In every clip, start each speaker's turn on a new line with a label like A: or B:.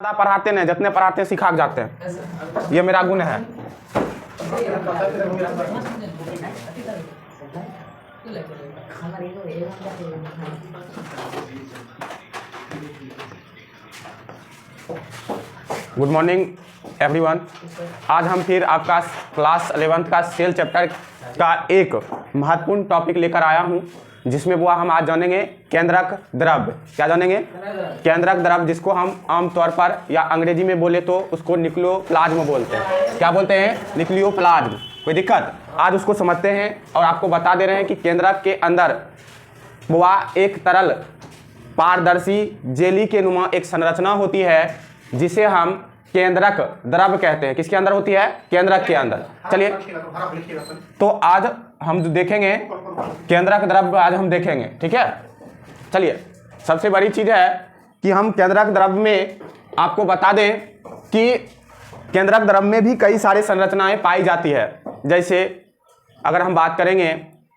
A: ज़्यादा पढ़ाते नहीं, जितने पढ़ाते हैं सिखा के जाते हैं। ये मेरा गुण है। Good morning everyone. आज हम फिर आपका क्लास 11th का सेल चैप्टर का एक महत्वपूर्ण टॉपिक लेकर आया हूं, जिसमें वो हम आज जानेंगे केंद्रक द्रव्य। क्या जानेंगे? केंद्रक द्रव्य, जिसको हम आमतौर पर या अंग्रेजी में बोले तो उसको न्यूक्लियोप्लाज्म बोलते हैं। क्या बोलते हैं? न्यूक्लियोप्लाज्म। कोई दिक्कत? आज उसको समझते हैं और आपको बता दे रहे हैं कि केंद्रक के अंदर वह एक तरल पारदर्शी जेली के नुमा एक संरचना होती है, जिसे हम केंद्रक द्रव्य कहते हैं। किसके अंदर होती है? केंद्रक के अंदर। चलिए, तो आज हम देखेंगे केंद्रक द्रव्य, आज हम देखेंगे। ठीक है, चलिए। सबसे बड़ी चीज है कि हम केंद्रक द्रव्य में आपको बता दें कि केंद्रक द्रव्य में भी कई सारे संरचनाएं पाई जाती है। जैसे अगर हम बात करेंगे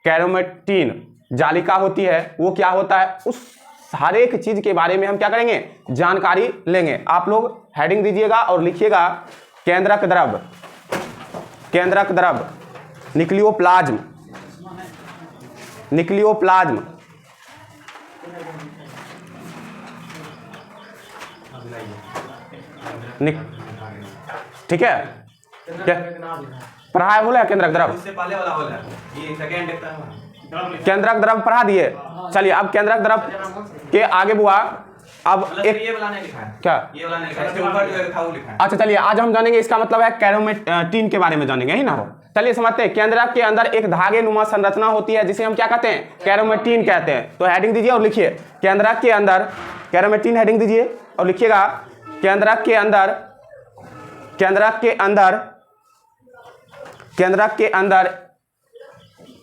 A: कैरोमेटीन जालिका होती है, वो क्या होता है, उस हर एक चीज के बारे में हम क्या करेंगे, जानकारी लेंगे। आप लोग हेडिंग दीजिएगा और लिखिएगा केंद्रक द्रव्य, केंद्रक द्रव्य, न्यूक्लियोप्लाज्म, न्यूक्लियोप्लाज्म। ठीक है, पढ़ा है? बोला केंद्रक द्रव्य, केंद्रक द्रव्य पढ़ा दिए। चलिए, अब केंद्रक द्रव्य के आगे बुआ अब एक
B: ये वाला नहीं लिखा है।
A: क्या?
B: ये वाला नहीं लिखा है, इसके ऊपर जो लिखा है वो लिखा है।
A: अच्छा, चलिए आज हम जानेंगे, इसका मतलब है कैरोमेटीन के बारे में जानेंगे, ही ना हो। चलिए समझते हैं। केंद्रक के अंदर एक धागे नुमा संरचना होती है, जिसे हम क्या कहते हैं? कैरोमेटीन कहते हैं। तो हेडिंग दीजिए और लिखिए केंद्रक के अंदर कैरोमेटीन। हेडिंग दीजिए और लिखिएगा केंद्रक के अंदर, केंद्रक के अंदर, केंद्रक के अंदर,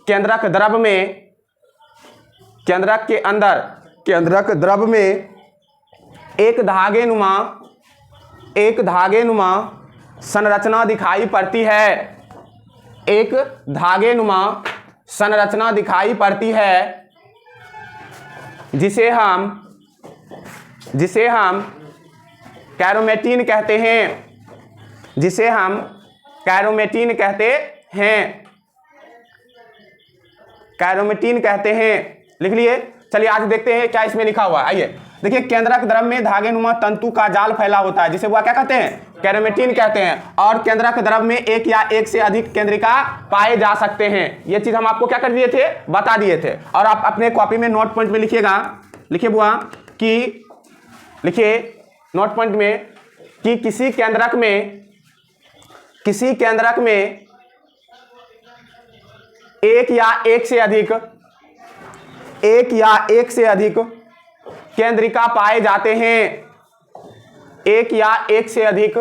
A: केंद्रक द्रव्य में, केंद्रक के अंदर, केंद्रक द्रव्य में एक धागे नुमा संरचना दिखाई पड़ती है। एक धागे नुमा संरचना दिखाई पड़ती है, जिसे हम कैरोमेटीन कहते हैं, जिसे हम कैरोमेटीन कहते हैं, कैरोमेटीन कहते हैं। लिख लिए। चलिए आज देखते हैं क्या इसमें लिखा हुआ है। आइए देखिए, केंद्रक द्रव्य में धागे नुमा तंतु का जाल फैला होता है, जिसे वह क्या कहते हैं? कैरोमेटीन कहते हैं। और केंद्रक द्रव्य में एक या एक से अधिक केंद्रिका पाए जा सकते हैं। ये चीज हम आपको क्या कर दिए थे? बता दिए थे। और आप अपने कॉपी में नोट पॉइंट में लिखिएगा, लिखिए बुआ कि, लिखिए नोट पॉइंट में कि किसी केंद्रक में एक या एक से अधिक केंद्रिका पाए जाते हैं। एक या एक से अधिक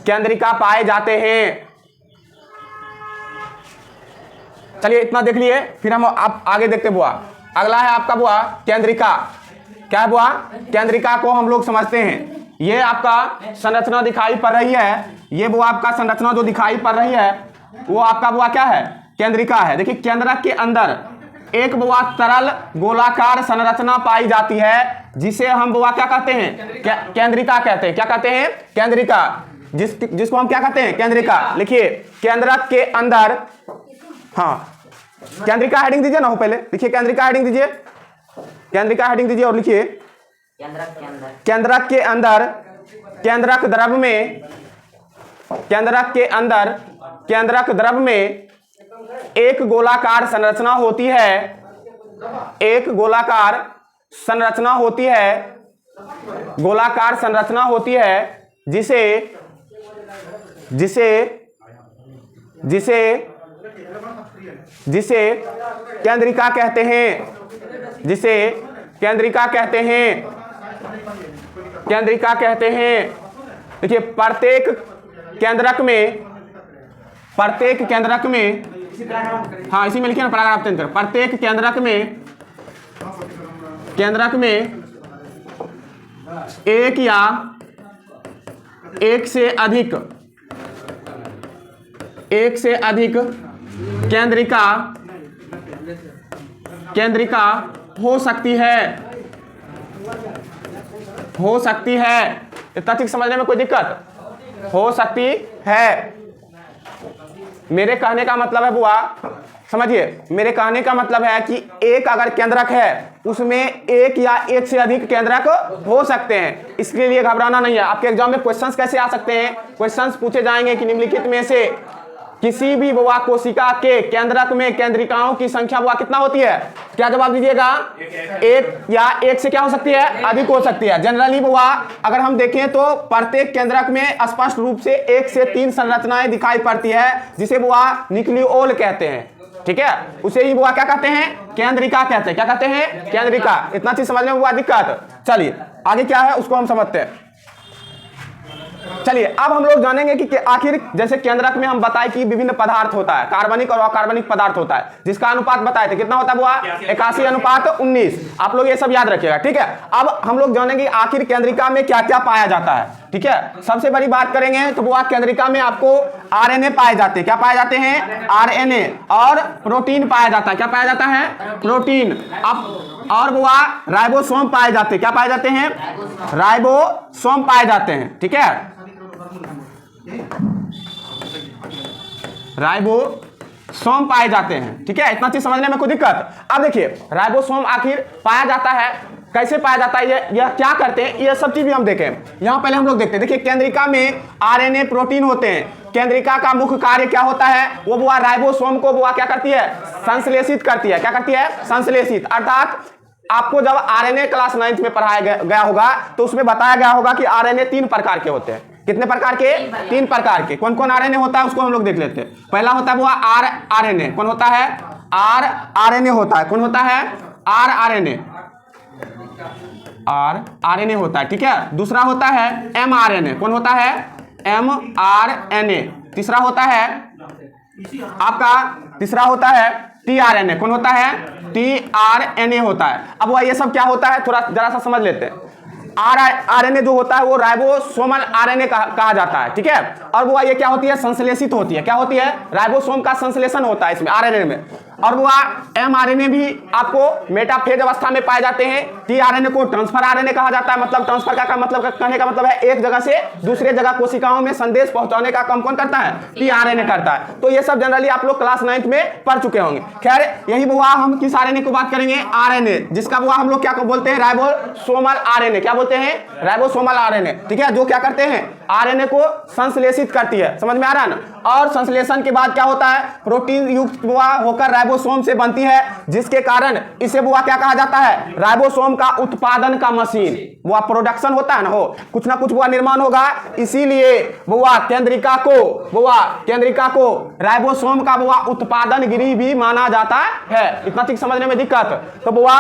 A: केंद्रिका पाए जाते हैं। चलिए इतना देख लिए, फिर हम आप आगे देखते बुआ। अगला है आपका बुआ केंद्रिका। क्या है बुआ? केंद्रिका को हम लोग समझते हैं। ये आपका संरचना दिखाई पड़ रही है, ये बुआ आपका संरचना जो दिखाई पड़ रही है वो आपका बुआ क्या है? केंद्रिका है। देखिए, केंद्रक के अंदर एक बुआ तरल गोलाकार संरचना पाई जाती है, जिसे हम बुआ क्या कहते हैं? केंद्रिका कहते हैं। क्या कहते हैं? केंद्रिका। जिसको हम क्या कहते हैं? केंद्रिका। लिखिए केंद्रक के अंदर, हाँ केंद्रिका हेडिंग दीजिए ना हो, पहले लिखिए केंद्रिका हेडिंग दीजिए, केंद्रिका हेडिंग दीजिए और लिखिए केंद्रक के अंदर, केंद्रक द्रव्य में, केंद्रक के अंदर, केंद्रक द्रव्य में एक गोलाकार संरचना होती है, एक गोलाकार संरचना होती है, गोलाकार संरचना होती है, जिसे जिसे जिसे जिसे केंद्रिका कहते हैं, जिसे केंद्रिका कहते हैं, केंद्रिका कहते हैं। देखिए, प्रत्येक केंद्रक में, हाँ इसी में लिखिए ना, पैराग्राफ 3। प्रत्येक केंद्रक में एक या एक से अधिक केंद्रिका हो सकती है। इतना ठीक समझने में कोई दिक्कत हो सकती है? मेरे कहने का मतलब है बुआ, समझिए, मेरे कहने का मतलब है कि एक अगर केंद्रक है उसमें एक या एक से अधिक केंद्रक हो सकते हैं, इसके लिए घबराना नहीं है। आपके एग्जाम में क्वेश्चंस कैसे आ सकते हैं? क्वेश्चंस पूछे जाएंगे कि निम्नलिखित में से किसी भी बुआ कोशिका के केंद्रक में केंद्रिकाओं की संख्या बुआ कितना होती है? क्या जवाब दीजिएगा? एक या एक से क्या हो सकती है? अधिक हो सकती है। जनरली बुआ अगर हम देखें तो प्रत्येक केंद्रक में स्पष्ट रूप से 1 से 3 संरचनाएं दिखाई पड़ती है, जिसे बुआ न्यूक्लियोल कहते हैं। ठीक है, उसे ही बुआ क्या कहते हैं? केंद्रिका कहते हैं। क्या कहते हैं? केंद्रिका। इतना चीज समझने में बुआ दिक्कत? चलिए आगे क्या है उसको हम समझते हैं। चलिए अब हम लोग जानेंगे कि आखिर जैसे केंद्रक में हम बताए कि विभिन्न पदार्थ होता है, कार्बनिक और अकार्बनिक पदार्थ होता है, जिसका अनुपात बताए थे कितना होता है बुआ? 81:19। आप लोग ये सब याद रखिएगा। ठीक है, अब हम लोग जानेंगे आखिर केंद्रिका में क्या क्या पाया जाता है। ठीक है, सबसे बड़ी बात करेंगे तो बुआ केंद्रिका में आपको आरएनए पाए जाते हैं। क्या पाए जाते हैं? आरएनए। और प्रोटीन पाया जाता है। क्या पाया जाता है? प्रोटीन। अब और बुआ राइबोसोम पाए जाते हैं। क्या पाए जाते हैं? राइबोसोम पाए जाते हैं। ठीक है, राइबोसोम पाए जाते हैं। ठीक है, इतना चीज समझने में कोई दिक्कत? अब देखिए राइबोसोम आखिर पाया जाता है, कैसे पाया जाता है, यह क्या करते हैं, ये सब चीज भी हम देखें। यहां पहले हम लोग देखते हैं। देखिए केंद्रिका में आरएनए प्रोटीन होते हैं। केंद्रिका का मुख्य कार्य क्या होता है? वो बुआ राइबोसोम को बुआ क्या करती है? संश्लेषित करती है। क्या करती है? संश्लेषित। अर्थात आपको जब आरएनए क्लास 9th में पढ़ाया गया होगा तो उसमें बताया गया होगा कि आरएनए 3 प्रकार के होते हैं। कितने प्रकार के? 3 प्रकार के। कौन कौन आरएनए होता है उसको हम लोग देख लेते हैं। पहला होता है वो आरएनए। कौन होता है? आरएनए होता है। कौन होता है? आरएनए होता है। ठीक है, दूसरा होता है एमआरएनए। कौन होता है? एमआरएनए। तीसरा होता है आपका टीआरएनए। कौन होता है? टीआरएनए होता है। अब वह ये सब क्या होता है थोड़ा जरा सा समझ लेते हैं। आरएनए जो होता है वो राइबोसोमल आरएनए कहा जाता है। ठीक है, और वो ये क्या होती है? संश्लेषित होती है। क्या होती है? राइबोसोम का संश्लेषण होता है इसमें आरएनए में। और वो एमआरएनए भी आपको मेटाफेज अवस्था में पाए जाते हैं। टीआरएनए को ट्रांसफर आरएनए कहा जाता है। मतलब ट्रांसफर का मतलब कहने का मतलब है एक जगह से दूसरे जगह कोशिकाओं में संदेश पहुंचाने का काम कौन करता है? टीआरएनए करता है। तो ये सब जनरली आप लोग क्लास 9th में पढ़ चुके होंगे। खैर यही बुआ हम किस आरएनए को बात करेंगे? आरएनए, जिसका बुआ हम लोग क्या बोलते हैं? Ribosomal RNA. क्या बोलते हैं? Ribosomal RNA. ठीक है, जो क्या करते हैं? आरएनए को संश्लेषित करती है। समझ में आ रहा है ना? और संश्लेषण के बाद क्या होता है? प्रोटीन युक्त बुआ होकर राइबोसोम से बनती है, जिसके कारण इसे बुआ क्या कहा जाता है? राइबोसोम का उत्पादन का मशीन। बुआ प्रोडक्शन होता है ना, हो कुछ ना कुछ बुआ निर्माण होगा। इसीलिए बुआ केंद्रिका को राइबोसोम का बुआ उत्पादन गृह भी माना जाता है। इतना ठीक समझने में दिक्कत? तो बुआ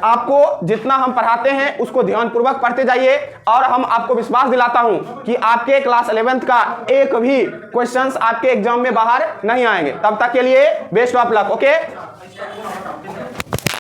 A: आपको जितना हम पढ़ाते हैं उसको ध्यानपूर्वक पढ़ते जाइए, और हम आपको विश्वास दिलाता हूं कि आपके क्लास 11th का एक भी क्वेश्चंस आपके एग्जाम में बाहर नहीं आएंगे। तब तक के लिए बेस्ट ऑफ लक। ओके।